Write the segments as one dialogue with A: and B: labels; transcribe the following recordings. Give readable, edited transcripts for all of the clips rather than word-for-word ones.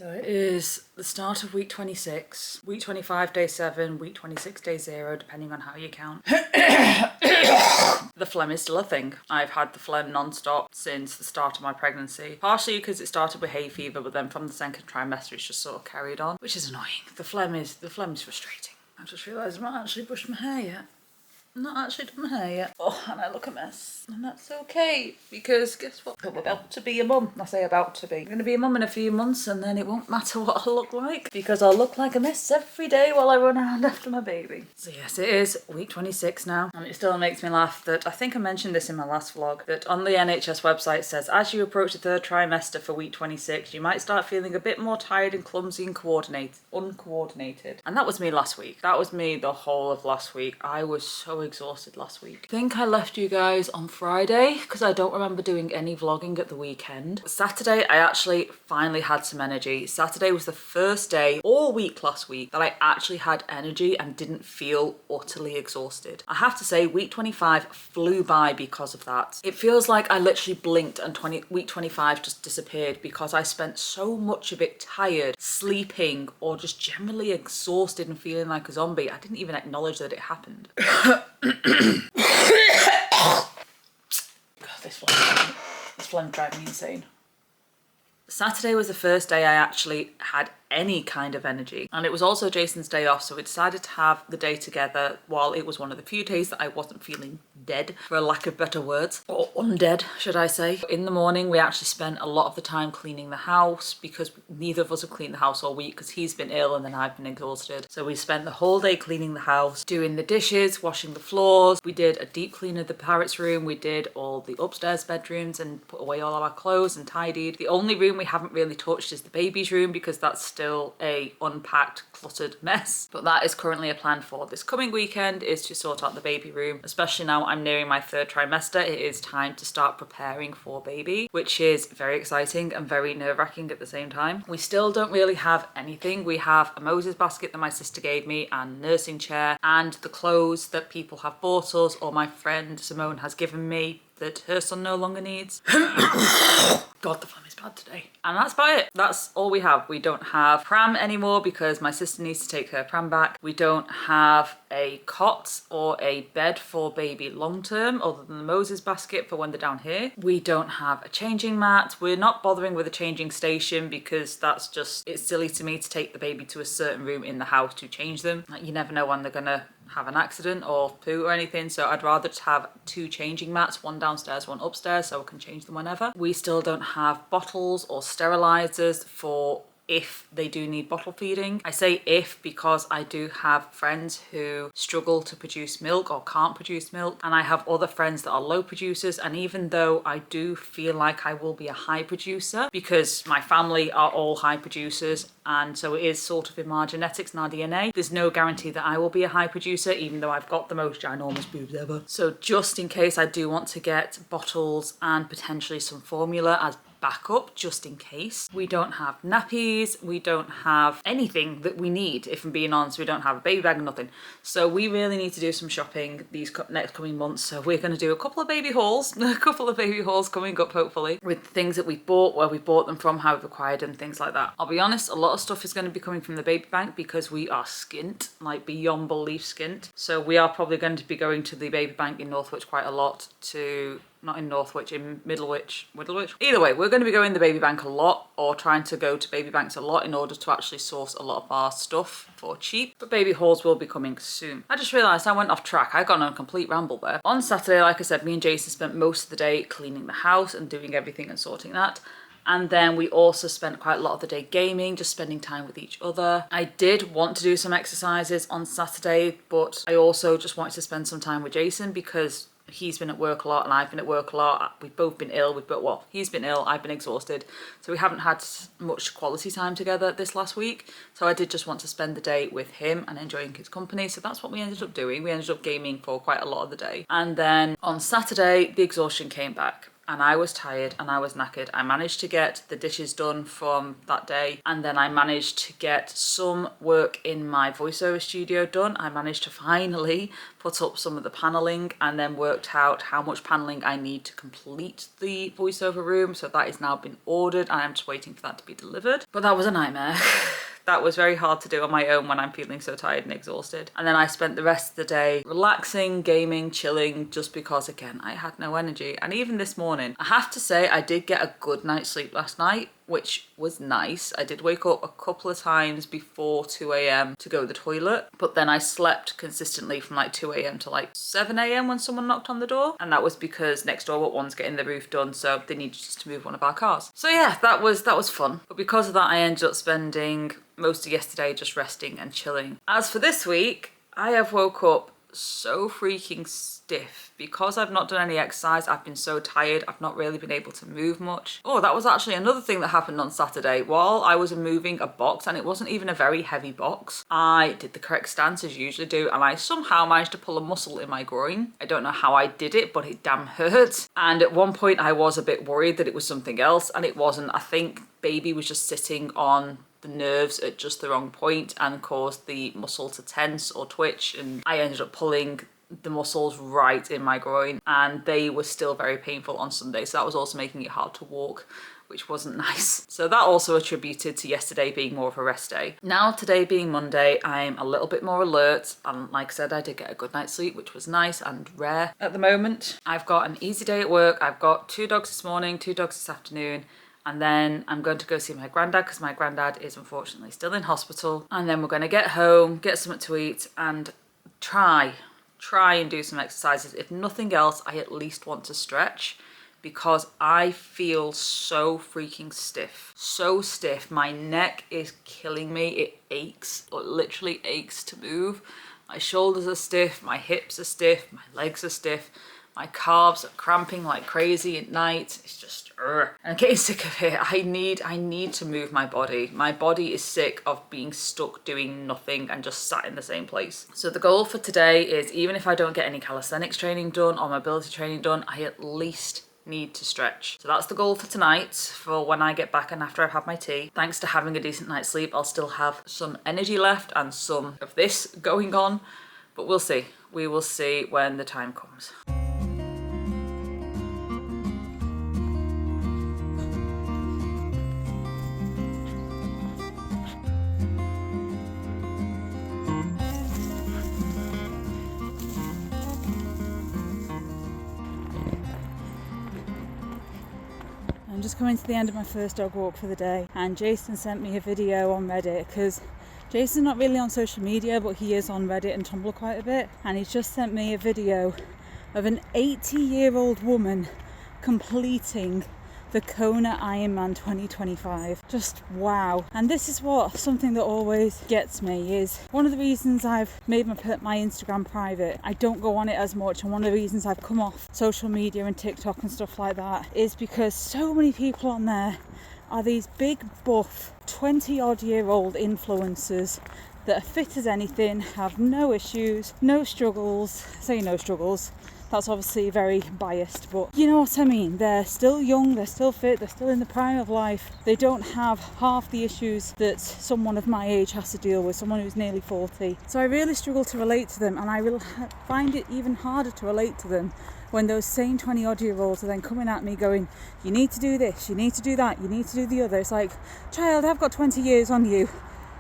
A: So it is the start of week 26, week 25, day 7, week 26, day 0, depending on how you count. The phlegm is still a thing. I've had the phlegm non-stop since the start of my pregnancy. Partially because it started with hay fever, but then from the second trimester it's just sort of carried on, which is annoying. The phlegm is frustrating. I just realised I've not actually brushed my hair yet. I'm not actually done my hair yet. Oh, and I look a mess. And that's okay, because guess what? I'm about to be a mum. I say about to be. I'm going to be a mum in a few months, and then it won't matter what I look like, because I'll look like a mess every day while I run around after my baby. So yes, it is week 26 now, and it still makes me laugh that, I think I mentioned this in my last vlog, that on the NHS website it says, as you approach the third trimester for week 26, you might start feeling a bit more tired and clumsy and uncoordinated. And that was me last week. That was me the whole of last week. I was so exhausted last week. I think I left you guys on Friday because I don't remember doing any vlogging at the weekend. Saturday I actually finally had some energy. Saturday was the first day all week last week that I actually had energy and didn't feel utterly exhausted. I have to say week 25 flew by because of that. It feels like I literally blinked and week 25 just disappeared because I spent so much of it tired, sleeping, or just generally exhausted and feeling like a zombie. I didn't even acknowledge that it happened. God, this phlegm drives me insane. Saturday was the first day I actually had any kind of energy, and it was also Jason's day off, so we decided to have the day together while it was one of the few days that I wasn't feeling dead, for a lack of better words, or undead should I say. In the morning we actually spent a lot of the time cleaning the house because neither of us have cleaned the house all week because he's been ill and then I've been exhausted. So we spent the whole day cleaning the house, doing the dishes, washing the floors. We did a deep clean of the parrot's room, we did all the upstairs bedrooms and put away all our clothes and tidied. The only room we haven't really touched is the baby's room because that's still a unpacked, cluttered mess. But that is currently a plan for this coming weekend, is to sort out the baby room. Especially now I'm nearing my third trimester, it is time to start preparing for baby, which is very exciting and very nerve-wracking at the same time. We still don't really have anything. We have a Moses basket that my sister gave me and nursing chair and the clothes that people have bought us or my friend Simone has given me that her son no longer needs. God, the phlegm is bad today. And that's about it. That's all we have. We don't have pram anymore because my sister needs to take her pram back. We don't have a cot or a bed for baby long term other than the Moses basket for when they're down here. We don't have a changing mat. We're not bothering with a changing station because that's just, it's silly to me to take the baby to a certain room in the house to change them. Like, you never know when they're gonna have an accident or poo or anything, so I'd rather just have 2 changing mats, one downstairs, one upstairs, so I can change them whenever. We still don't have bottles or sterilizers for if they do need bottle feeding. I say if because I do have friends who struggle to produce milk or can't produce milk, and I have other friends that are low producers, and even though I do feel like I will be a high producer because my family are all high producers and so it is sort of in our genetics and our DNA, there's no guarantee that I will be a high producer even though I've got the most ginormous boobs ever. So just in case, I do want to get bottles and potentially some formula as backup just in case. We don't have nappies, we don't have anything that we need, if I'm being honest. We don't have a baby bag, nothing. So we really need to do some shopping these next coming months. So we're going to do a couple of baby hauls, coming up hopefully, with things that we bought, where we bought them from, how we've acquired them, things like that. I'll be honest, a lot of stuff is going to be coming from the baby bank because we are skint, like beyond belief skint. So we are probably going to be going to the baby bank in Northwich quite a lot to, not in Northwich, in Middlewich. Either way, we're going to be going to the baby bank a lot, or trying to go to baby banks a lot in order to actually source a lot of our stuff for cheap. But baby hauls will be coming soon. I just realised I went off track. I got on a complete ramble there. On Saturday, like I said, me and Jason spent most of the day cleaning the house and doing everything and sorting that. And then we also spent quite a lot of the day gaming, just spending time with each other. I did want to do some exercises on Saturday, but I also just wanted to spend some time with Jason because he's been at work a lot and I've been at work a lot. We've both been ill. Well, he's been ill, I've been exhausted. So we haven't had much quality time together this last week. So I did just want to spend the day with him and enjoying his company. So that's what we ended up doing. We ended up gaming for quite a lot of the day. And then on Saturday, the exhaustion came back. and I was tired and I was knackered. I managed to get the dishes done from that day, and then I managed to get some work in my voiceover studio done. I managed to finally put up some of the paneling and then worked out how much paneling I need to complete the voiceover room. So that is now been ordered and I'm just waiting for that to be delivered. But that was a nightmare. That was very hard to do on my own when I'm feeling so tired and exhausted. And then I spent the rest of the day relaxing, gaming, chilling, just because, again, I had no energy. And even this morning, I have to say I did get a good night's sleep last night, which was nice. I did wake up a couple of times before 2 a.m. to go to the toilet, but then I slept consistently from like 2 a.m. to like 7 a.m. when someone knocked on the door. And that was because next door what one's getting the roof done, so they needed just to move one of our cars. So yeah, that was fun. But because of that, I ended up spending most of yesterday just resting and chilling. As for this week, I have woke up so freaking stiff because I've not done any exercise. I've been so tired. I've not really been able to move much. Oh, that was actually another thing that happened on Saturday. While I was moving a box, and it wasn't even a very heavy box, I did the correct stance as you usually do, and I somehow managed to pull a muscle in my groin. I don't know how I did it, but it damn hurt. And at one point I was a bit worried that it was something else, and it wasn't. I think baby was just sitting on the nerves at just the wrong point and caused the muscle to tense or twitch, and I ended up pulling the muscles right in my groin, and they were still very painful on Sunday, so that was also making it hard to walk, which wasn't nice. So that also attributed to yesterday being more of a rest day. Now today being Monday, I'm a little bit more alert, and like I said, I did get a good night's sleep, which was nice and rare at the moment. I've got an easy day at work. I've got 2 dogs this morning, 2 dogs this afternoon, and then I'm going to go see my granddad because my granddad is unfortunately still in hospital. And then we're going to get home, get something to eat, and try and do some exercises. If nothing else, I at least want to stretch because I feel so freaking stiff. So stiff. My neck is killing me. It aches. It literally aches to move. My shoulders are stiff. My hips are stiff. My legs are stiff. My calves are cramping like crazy at night. It's just, I'm getting sick of it. I need to move my body. My body is sick of being stuck doing nothing and just sat in the same place. So the goal for today is, even if I don't get any calisthenics training done or mobility training done, I at least need to stretch. So that's the goal for tonight, for when I get back and after I've had my tea. Thanks to having a decent night's sleep, I'll still have some energy left and some of this going on, but we'll see. We will see when the time comes. I'm just coming to the end of my first dog walk for the day, and Jason sent me a video on Reddit because Jason's not really on social media, but he is on Reddit and Tumblr quite a bit, and he's just sent me a video of an 80-year-old woman completing the Kona Ironman 2025. Just wow. And this is something that always gets me, is one of the reasons I've made my Instagram private. I don't go on it as much, and one of the reasons I've come off social media and TikTok and stuff like that is because so many people on there are these big buff 20-odd-year-old influencers that are fit as anything, have no issues, no struggles. I say no struggles, that's obviously very biased, but you know what I mean. They're still young, they're still fit, they're still in the prime of life. They don't have half the issues that someone of my age has to deal with, someone who's nearly 40. So I really struggle to relate to them, and I will find it even harder to relate to them when those same 20-odd-year-olds are then coming at me going, you need to do this, you need to do that, you need to do the other. It's like, child, I've got 20 years on you.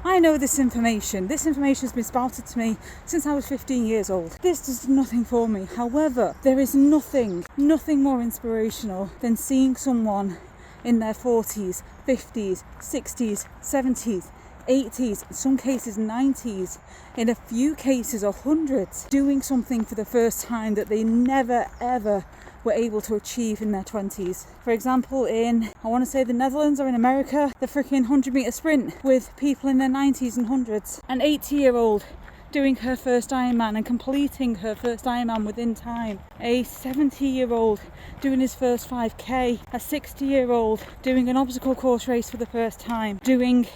A: I know this information. This information has been spouted to me since I was 15 years old. This does nothing for me. However, there is nothing more inspirational than seeing someone in their 40s, 50s, 60s, 70s, 80s, in some cases 90s, in a few cases 100s, doing something for the first time that they never ever were able to achieve in their 20s. For example, in, I want to say the Netherlands or in America, the freaking 100-meter sprint with people in their 90s and 100s. An 80-year-old doing her first Ironman and completing her first Ironman within time. A 70-year-old doing his first 5k. A 60-year-old doing an obstacle course race for the first time. Doing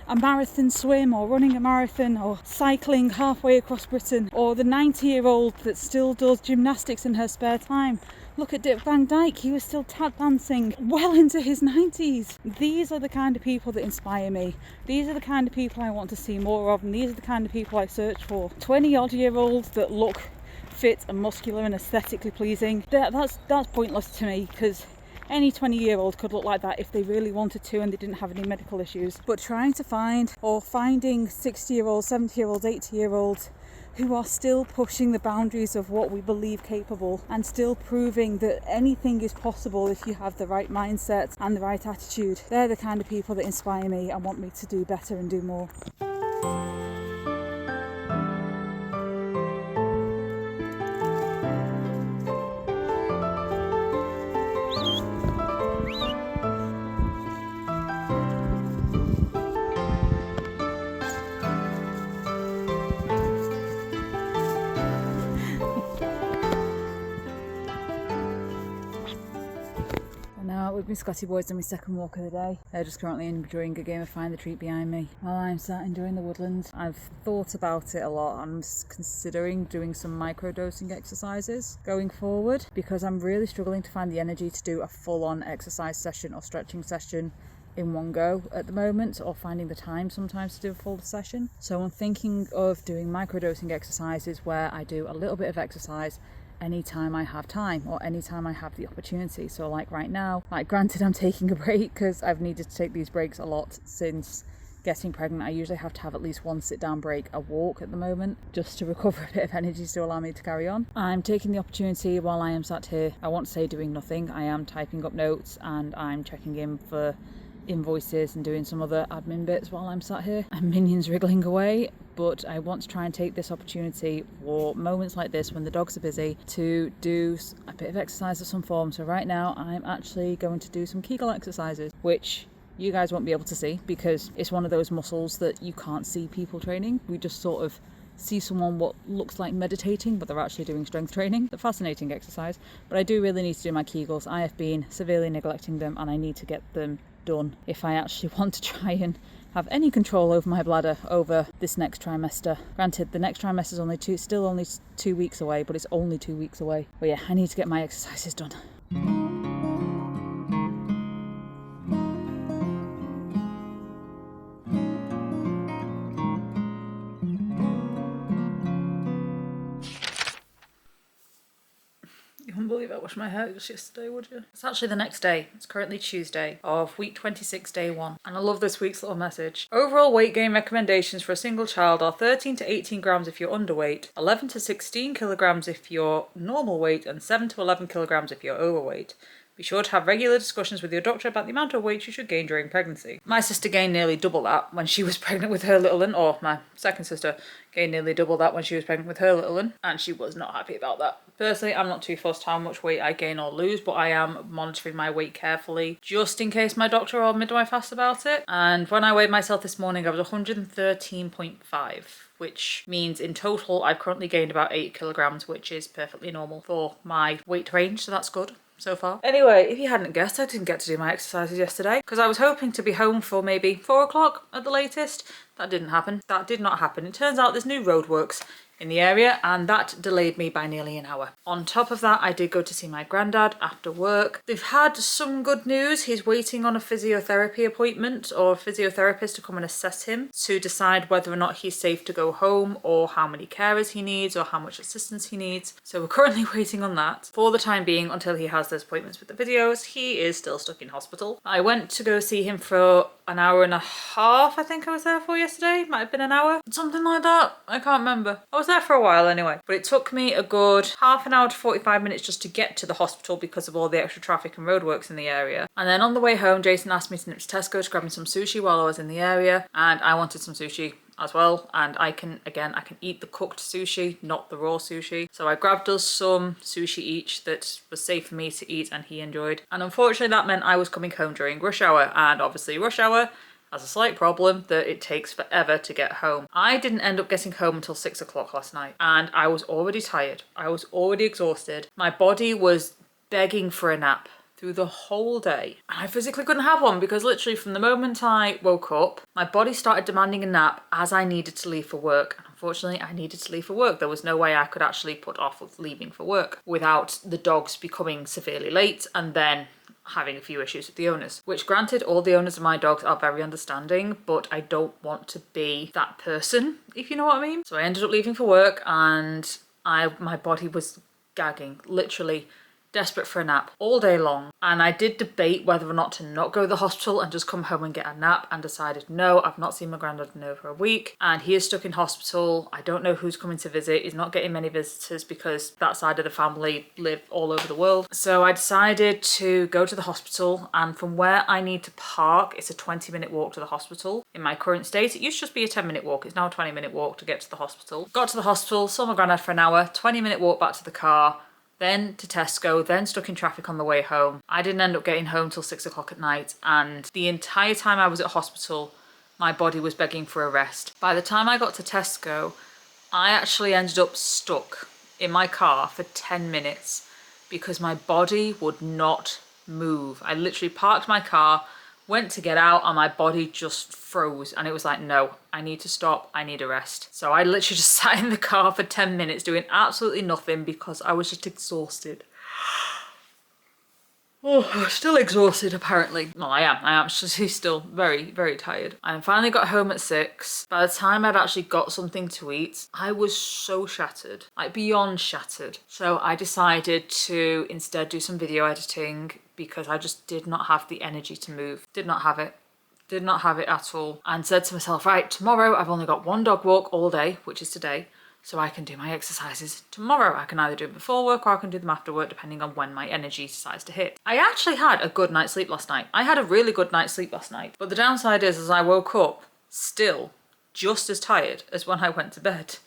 A: a marathon swim, or running a marathon, or cycling halfway across Britain. Or the 90-year-old that still does gymnastics in her spare time.
B: Look at Dick Van Dyke, he was still tap dancing well into his 90s. These are the kind of people that inspire me. These are the kind of people I want to see more of, and these are the kind of people I search for. 20-odd-year-olds that look fit and muscular and aesthetically pleasing. That's pointless to me, because any 20-year-old could look like that if they really wanted to and they didn't have any medical issues. But trying to finding 60-year-olds, 70-year-olds, 80-year-olds who are still pushing the boundaries of what we believe capable and still proving that anything is possible if you have the right mindset and the right attitude. They're the kind of people that inspire me and want me to do better and do more. With my Scotty boys on my second walk of the day. They're just currently enjoying a game of Find the Treat behind me while I'm sat enjoying the woodlands. I've thought about it a lot. I'm considering doing some micro-dosing exercises going forward because I'm really struggling to find the energy to do a full-on exercise session or stretching session in one go at the moment, or finding the time sometimes to do a full session. So I'm thinking of doing micro-dosing exercises where I do a little bit of exercise anytime I have time or anytime I have the opportunity. So like right now, like granted I'm taking a break because I've needed to take these breaks a lot since getting pregnant. I usually have to have at least one sit down break, a walk at the moment, just to recover a bit of energy to allow me to carry on. I'm taking the opportunity while I am sat here, I won't say doing nothing, I am typing up notes and I'm checking in for invoices and doing some other admin bits while I'm sat here. And Minion's wriggling away, but I want to try and take this opportunity for moments like this when the dogs are busy to do a bit of exercise of some form. So right now I'm actually going to do some Kegel exercises, which you guys won't be able to see because it's one of those muscles that you can't see people training. We just sort of see someone what looks like meditating, but they're actually doing strength training. A fascinating exercise, but I do really need to do my Kegels. I have been severely neglecting them and I need to get them done if I actually want to try and have any control over my bladder over this next trimester. Granted, the next trimester is still only 2 weeks away, but it's only 2 weeks away. But yeah, I need to get my exercises done. You wouldn't believe I washed my hair just yesterday, would you? It's actually the next day. It's currently Tuesday of week 26, day 1. And I love this week's little message. Overall weight gain recommendations for a single child are 13 to 18 grams if you're underweight, 11 to 16 kilograms if you're normal weight, and 7 to 11 kilograms if you're overweight. Be sure to have regular discussions with your doctor about the amount of weight you should gain during pregnancy. My sister gained nearly double that when she was pregnant with her little one, or my second sister gained nearly double that when she was pregnant with her little one, and she was not happy about that. Personally, I'm not too fussed how much weight I gain or lose, but I am monitoring my weight carefully just in case my doctor or midwife asks about it. And when I weighed myself this morning, I was 113.5. which means in total I've currently gained about 8 kilograms, which is perfectly normal for my weight range, so that's good so far. Anyway, if you hadn't guessed, I didn't get to do my exercises yesterday because I was hoping to be home for maybe 4 o'clock at the latest. That didn't happen. That did not happen. It turns out there's new roadworks in the area and that delayed me by nearly an hour. On top of that, I did go to see my granddad after work. They've had some good news. He's waiting on a physiotherapy appointment or a physiotherapist to come and assess him to decide whether or not he's safe to go home or how many carers he needs or how much assistance he needs. So we're currently waiting on that. For the time being, until he has those appointments with the physios, he is still stuck in hospital. I went to go see him for an hour and a half, I think I was there for yesterday. Might have been an hour, something like that. I can't remember. I was there for a while anyway, but it took me a good half an hour to 45 minutes just to get to the hospital because of all the extra traffic and roadworks in the area. And then on the way home, Jason asked me to nip to Tesco to grab me some sushi while I was in the area, and I wanted some sushi as well, and I can eat the cooked sushi, not the raw sushi. So I grabbed us some sushi each that was safe for me to eat and he enjoyed. And unfortunately that meant I was coming home during rush hour, and obviously rush hour has a slight problem that it takes forever to get home. I didn't end up getting home until 6 o'clock last night, and I was already tired. I was already exhausted. My body was begging for a nap through the whole day. And I physically couldn't have one because literally from the moment I woke up, my body started demanding a nap as I needed to leave for work. And unfortunately, I needed to leave for work. There was no way I could actually put off with leaving for work without the dogs becoming severely late and then having a few issues with the owners, which granted, all the owners of my dogs are very understanding, but I don't want to be that person, if you know what I mean. So I ended up leaving for work and my body was gagging, literally desperate for a nap all day long. And I did debate whether or not to not go to the hospital and just come home and get a nap, and decided no, I've not seen my granddad in over a week and he is stuck in hospital. I don't know who's coming to visit. He's not getting many visitors because that side of the family live all over the world. So I decided to go to the hospital, and from where I need to park, it's a 20-minute walk to the hospital. In my current state, it used to just be a 10-minute walk. It's now a 20-minute walk to get to the hospital. Got to the hospital, saw my granddad for an hour, 20-minute walk back to the car, then to Tesco, then stuck in traffic on the way home. I didn't end up getting home till 6 o'clock at night, and the entire time I was at hospital, my body was begging for a rest. By the time I got to Tesco, I actually ended up stuck in my car for 10 minutes because my body would not move. I literally parked my car, went to get out, and my body just froze. And it was like, no, I need to stop. I need a rest. So I literally just sat in the car for 10 minutes doing absolutely nothing because I was just exhausted. Oh, I'm still exhausted apparently. Well, I am actually still very, very tired. I finally got home at 6. By the time I'd actually got something to eat, I was so shattered, like beyond shattered. So I decided to instead do some video editing because I just did not have the energy to move. Did not have it at all. And said to myself, right, tomorrow I've only got one dog walk all day, which is today. So I can do my exercises tomorrow. I can either do it before work or I can do them after work, depending on when my energy decides to hit. I actually had a good night's sleep last night. I had a really good night's sleep last night. But the downside is, as I woke up, still just as tired as when I went to bed.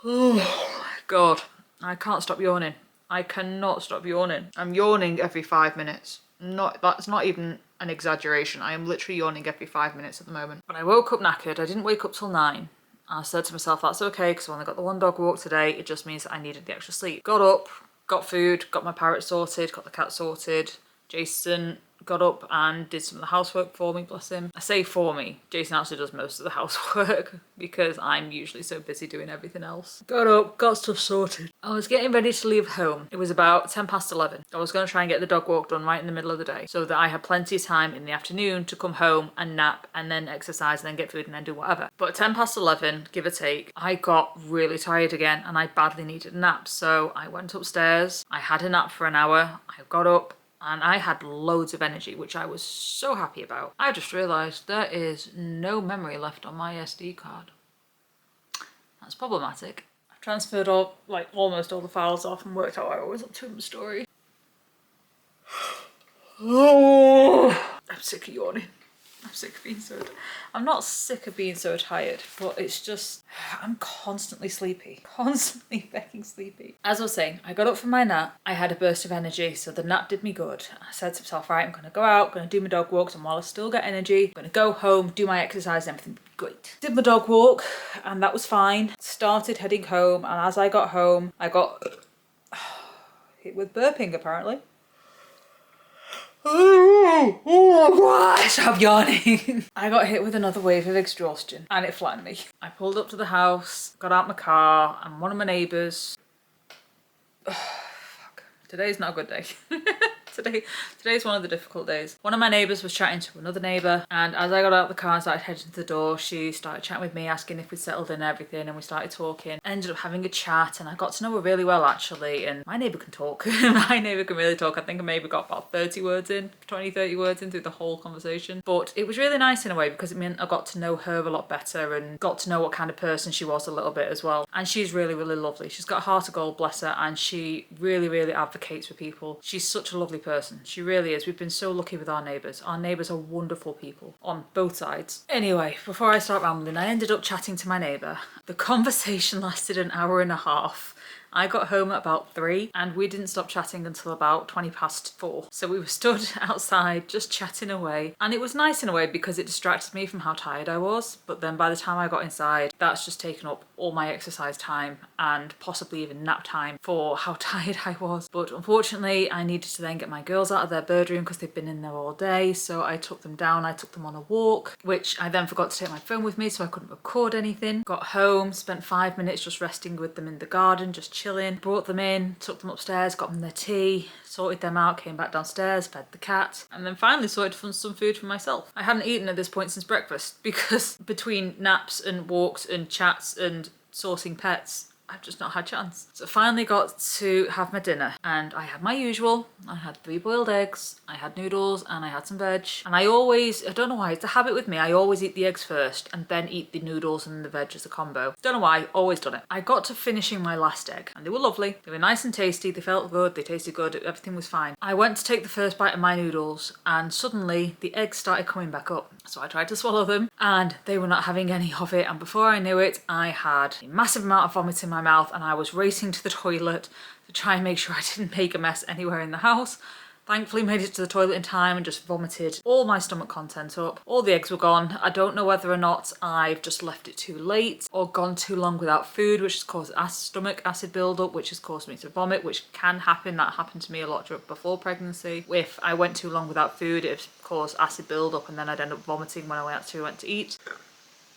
B: Oh my God, I can't stop yawning. I cannot stop yawning. I'm yawning every 5 minutes. That's not even an exaggeration. I am literally yawning every 5 minutes at the moment. But I woke up knackered. I didn't wake up till 9. I said to myself, that's okay, because I only got the one dog walk today. It just means that I needed the extra sleep. Got up, got food, got my parrot sorted, got the cat sorted. Jason got up and did some of the housework for me, bless him. I say for me, Jason actually does most of the housework because I'm usually so busy doing everything else. Got up, got stuff sorted. I was getting ready to leave home. It was about 11:10. I was going to try and get the dog walk done right in the middle of the day so that I had plenty of time in the afternoon to come home and nap and then exercise and then get food and then do whatever. But 11:10, give or take, I got really tired again and I badly needed a nap. So I went upstairs, I had a nap for an hour, I got up, and I had loads of energy, which I was so happy about. I just realised there is no memory left on my SD card. That's problematic. I've transferred almost all the files off and worked out what I was up to in the story. Oh, I'm sick of yawning. I'm sick of being so... I'm not sick of being so tired, but it's just... I'm constantly sleepy. Constantly fucking sleepy. As I was saying, I got up from my nap. I had a burst of energy, so the nap did me good. I said to myself, right, I'm going to go out, going to do my dog walks, and while I still get energy, I'm going to go home, do my exercise, and everything will be great. Did my dog walk, and that was fine. Started heading home, and as I got home, I got hit with burping, apparently. Oh, stop yawning. I got hit with another wave of exhaustion and it flattened me. I pulled up to the house, got out my car, and one of my neighbours... Fuck. Today's not a good day. Today's one of the difficult days. One of my neighbours was chatting to another neighbour, and as I got out the car and started heading to the door, she started chatting with me, asking if we'd settled in and everything, and we started talking. Ended up having a chat, and I got to know her really well actually, and my neighbour can talk. My neighbour can really talk. I think I maybe got about 30 words in through the whole conversation. But it was really nice in a way because it meant I got to know her a lot better and got to know what kind of person she was a little bit as well. And she's really, really lovely. She's got a heart of gold, bless her, and she really, really advocates for people. She's such a lovely person. She really is. We've been so lucky with our neighbours. Our neighbours are wonderful people on both sides. Anyway, before I start rambling, I ended up chatting to my neighbour. The conversation lasted an hour and a half. I got home at about 3 and we didn't stop chatting until about 20 past 4. So we were stood outside just chatting away, and it was nice in a way because it distracted me from how tired I was. But then by the time I got inside, that's just taken up all my exercise time and possibly even nap time for how tired I was. But unfortunately I needed to then get my girls out of their bird room because they've been in there all day. So I took them down, I took them on a walk, which I then forgot to take my phone with me, so I couldn't record anything. Got home, spent 5 minutes just resting with them in the garden, just chilling. Brought them in, took them upstairs, got them their tea, sorted them out, came back downstairs, fed the cat, and then finally sorted some food for myself. I hadn't eaten at this point since breakfast because between naps and walks and chats and sourcing pets, I've just not had a chance. So finally got to have my dinner, and I had my usual. I had 3 boiled eggs, I had noodles, and I had some veg. And I don't know why, it's a habit with me, I always eat the eggs first and then eat the noodles and the veg as a combo. Don't know why, always done it. I got to finishing my last egg and they were lovely. They were nice and tasty, they felt good, they tasted good, everything was fine. I went to take the first bite of my noodles and suddenly the eggs started coming back up. So I tried to swallow them and they were not having any of it, and before I knew it, I had a massive amount of vomit in my mouth and I was racing to the toilet to try and make sure I didn't make a mess anywhere in the house. Thankfully made it to the toilet in time and just vomited all my stomach contents up. All the eggs were gone. I don't know whether or not I've just left it too late or gone too long without food, which has caused stomach acid buildup, which has caused me to vomit, which can happen. That happened to me a lot before pregnancy. If I went too long without food, it caused acid buildup and then I'd end up vomiting when I actually went to eat.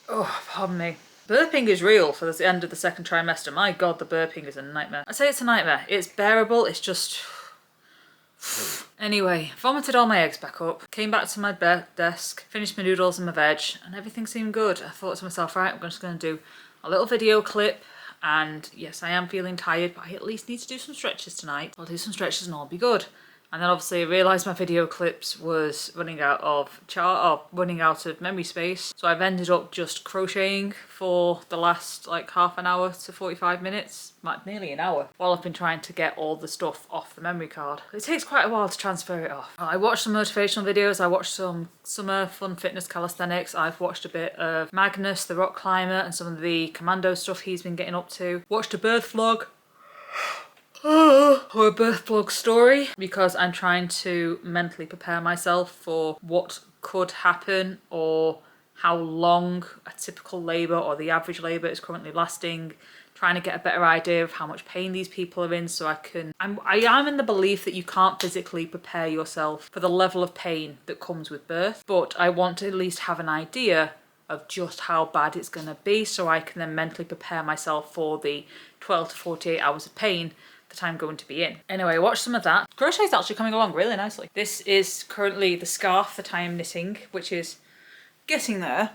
B: Oh, pardon me. Burping is real for the end of the second trimester. My God, the burping is a nightmare. I say it's a nightmare. It's bearable. It's just... Anyway, vomited all my eggs back up, came back to my desk, finished my noodles and my veg, and everything seemed good. I thought to myself, right, I'm just going to do a little video clip, and yes, I am feeling tired, but I at least need to do some stretches tonight. I'll do some stretches and I'll be good. And then obviously I realised my video clips was running out of memory space. So I've ended up just crocheting for the last like half an hour to 45 minutes, like nearly an hour, while I've been trying to get all the stuff off the memory card. It takes quite a while to transfer it off. I watched some motivational videos, I watched some summer fun fitness calisthenics, I've watched a bit of Magnus, the rock climber, and some of the commando stuff he's been getting up to. Watched a birth vlog. Or a birth blog story, because I'm trying to mentally prepare myself for what could happen or how long a typical labour or the average labour is currently lasting, trying to get a better idea of how much pain these people are in so I am in the belief that you can't physically prepare yourself for the level of pain that comes with birth, but I want to at least have an idea of just how bad it's going to be so I can then mentally prepare myself for the 12 to 48 hours of pain that I'm going to be in. Anyway, I watched some of that. Crochet is actually coming along really nicely. This is currently the scarf that I am knitting, which is getting there.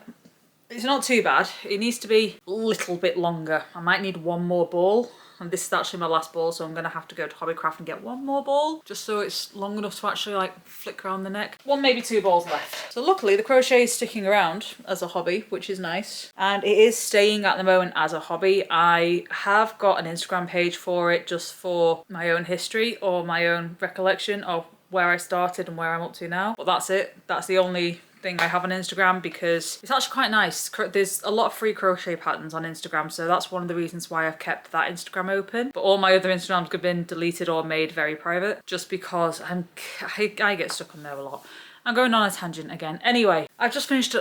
B: It's not too bad. It needs to be a little bit longer. I might need one more ball, and this is actually my last ball, so I'm gonna have to go to Hobbycraft and get one more ball just so it's long enough to actually like flick around the neck. 1, maybe 2 balls left. So luckily the crochet is sticking around as a hobby, which is nice, and it is staying at the moment as a hobby. I have got an Instagram page for it just for my own history or my own recollection of where I started and where I'm up to now, but that's it. That's the only thing I have on Instagram because it's actually quite nice. There's a lot of free crochet patterns on Instagram, so that's one of the reasons why I've kept that Instagram open. But all my other Instagrams have been deleted or made very private just because I get stuck on there a lot. I'm going on a tangent again. Anyway, I've just finished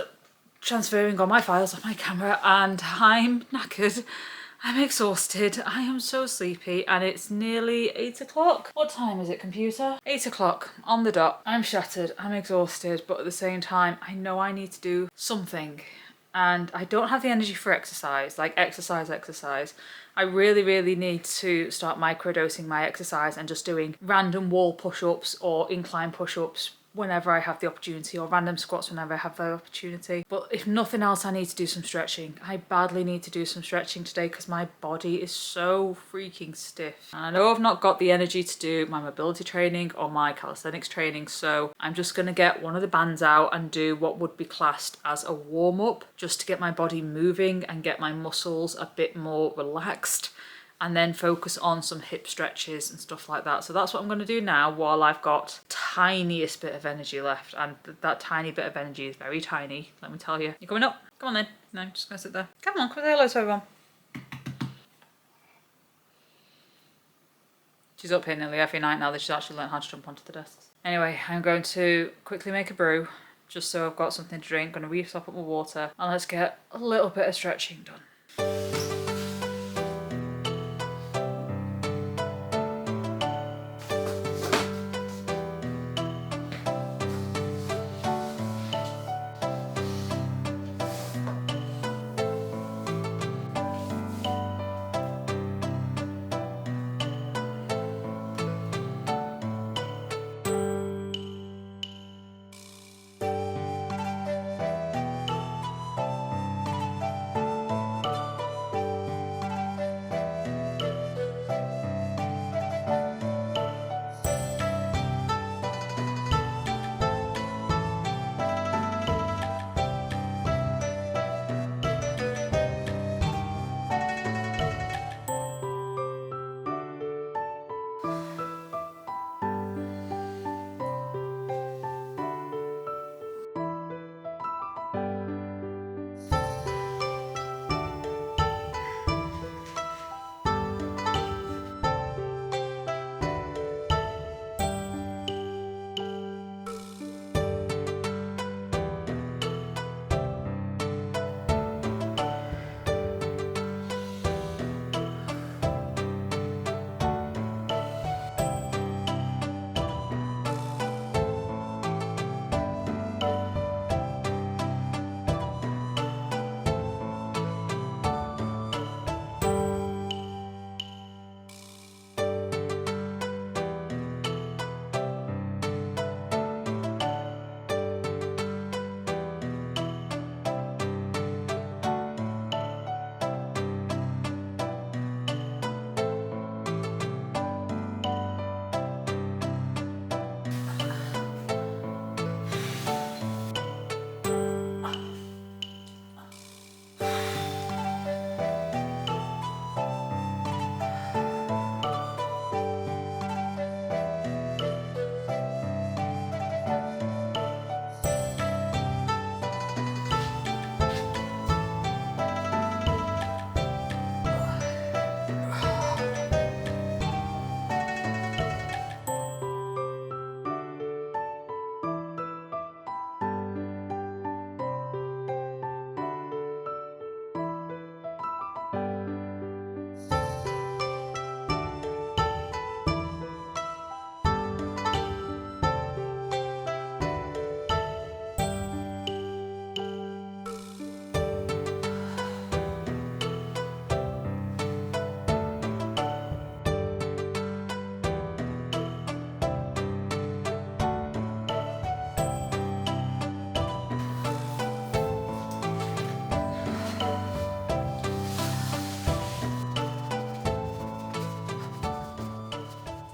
B: transferring all my files off my camera and I'm knackered. I'm exhausted, I am so sleepy, and it's nearly 8 o'clock. What time is it, computer? 8 o'clock, on the dot. I'm shattered, I'm exhausted, but at the same time, I know I need to do something. And I don't have the energy for exercise, like exercise. I really need to start microdosing my exercise and just doing random wall push-ups or incline push-ups whenever I have the opportunity, or random squats whenever I have the opportunity. But if nothing else, I need to do some stretching. I badly need to do some stretching today because my body is so freaking stiff. And I know I've not got the energy to do my mobility training or my calisthenics training, so I'm just gonna get one of the bands out and do what would be classed as a warm-up, just to get my body moving and get my muscles a bit more relaxed, and then focus on some hip stretches and stuff like that. So that's what I'm going to do now while I've got tiniest bit of energy left, and that tiny bit of energy is very tiny, let me tell you. You're coming up? Come on then. No, I'm just going to sit there. Come on, say hello to everyone. She's up here nearly every night now that she's actually learned how to jump onto the desks. Anyway, I'm going to quickly make a brew, just so I've got something to drink. I'm going to restock up my water, and let's get a little bit of stretching done.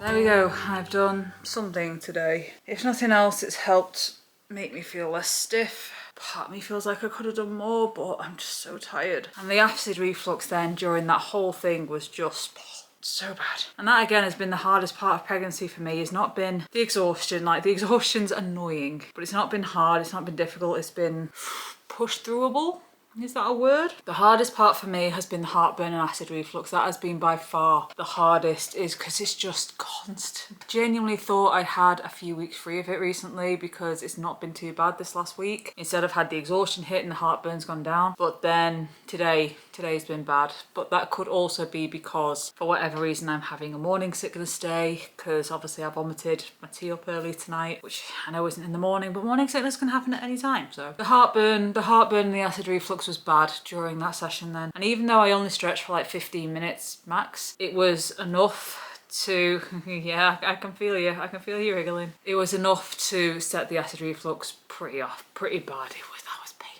B: There we go, I've done something today. If nothing else, it's helped make me feel less stiff. Part of me feels like I could have done more, but I'm just so tired. And the acid reflux then during that whole thing was just so bad. And that again has been the hardest part of pregnancy for me. It's not been the exhaustion. Like, the exhaustion's annoying, but it's not been hard, it's not been difficult, it's been push throughable. Is that a word? The hardest part for me has been the heartburn and acid reflux. That has been by far the hardest, is because it's just constant. Genuinely thought I had a few weeks free of it recently because it's not been too bad this last week. Instead I've had the exhaustion hit and the heartburn's gone down. But then today's been bad. But that could also be because for whatever reason I'm having a morning sickness day, because obviously I vomited my tea up early tonight, which I know isn't in the morning, but morning sickness can happen at any time. So the heartburn and the acid reflux was bad during that session then. And even though I only stretched for like 15 minutes max, it was enough to, yeah, I can feel you wriggling. It was enough to set the acid reflux pretty bad. That was painful.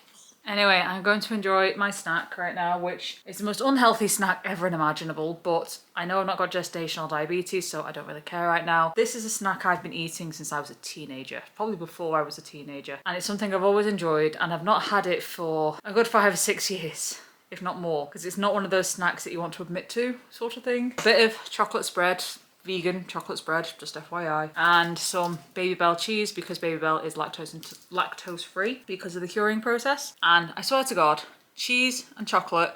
B: Anyway, I'm going to enjoy my snack right now, which is the most unhealthy snack ever imaginable, but I know I've not got gestational diabetes, so I don't really care right now. This is a snack I've been eating since I was a teenager, probably before I was a teenager. And it's something I've always enjoyed, and I've not had it for a good 5 or 6 years, if not more, because it's not one of those snacks that you want to admit to, sort of thing. A bit of chocolate spread, vegan chocolate spread, just FYI, and some Baby Bell cheese, because Baby Bell is lactose free because of the curing process. And I swear to God, cheese and chocolate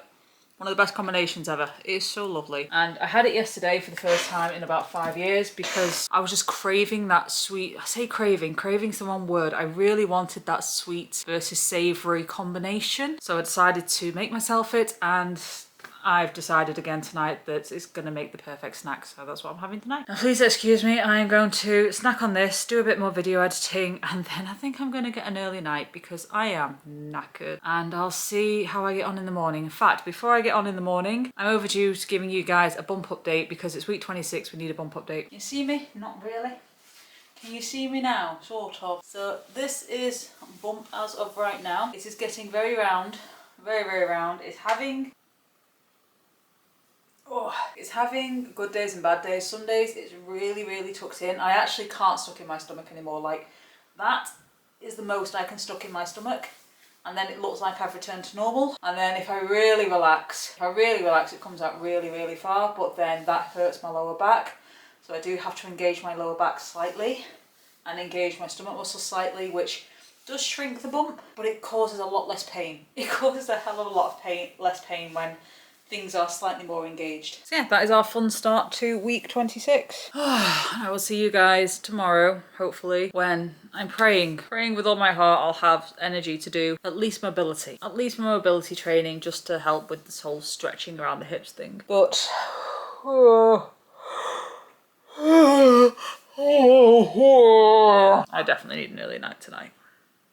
A: One of the best combinations ever. It is so lovely. And I had it yesterday for the first time in about 5 years because I was just craving that sweet, I say craving's the wrong word. I really wanted that sweet versus savoury combination. So I decided to make myself it, and I've decided again tonight that it's going to make the perfect snack, so that's what I'm having tonight. Now please excuse me, I am going to snack on this, do a bit more video editing, and then I think I'm going to get an early night because I am knackered. And I'll see how I get on in the morning. In fact, before I get on in the morning, I'm overdue to giving you guys a bump update because it's week 26, we need a bump update. You see me? Not really. Can you see me now? Sort of. So this is bump as of right now. It is getting very round, very, very round. It's having good days and bad days. Some days it's really, really tucked in. I actually can't stuck in my stomach anymore. Like, that is the most I can stuck in my stomach. And then it looks like I've returned to normal. And then if I really relax, it comes out really, really far. But then that hurts my lower back. So I do have to engage my lower back slightly and engage my stomach muscle slightly, which does shrink the bump, but it causes a lot less pain. It causes a hell of a lot of pain, less pain when things are slightly more engaged. So yeah, that is our fun start to week 26. I will see you guys tomorrow, hopefully, when I'm praying with all my heart I'll have energy to do at least mobility training, just to help with this whole stretching around the hips thing. But I definitely need an early night tonight.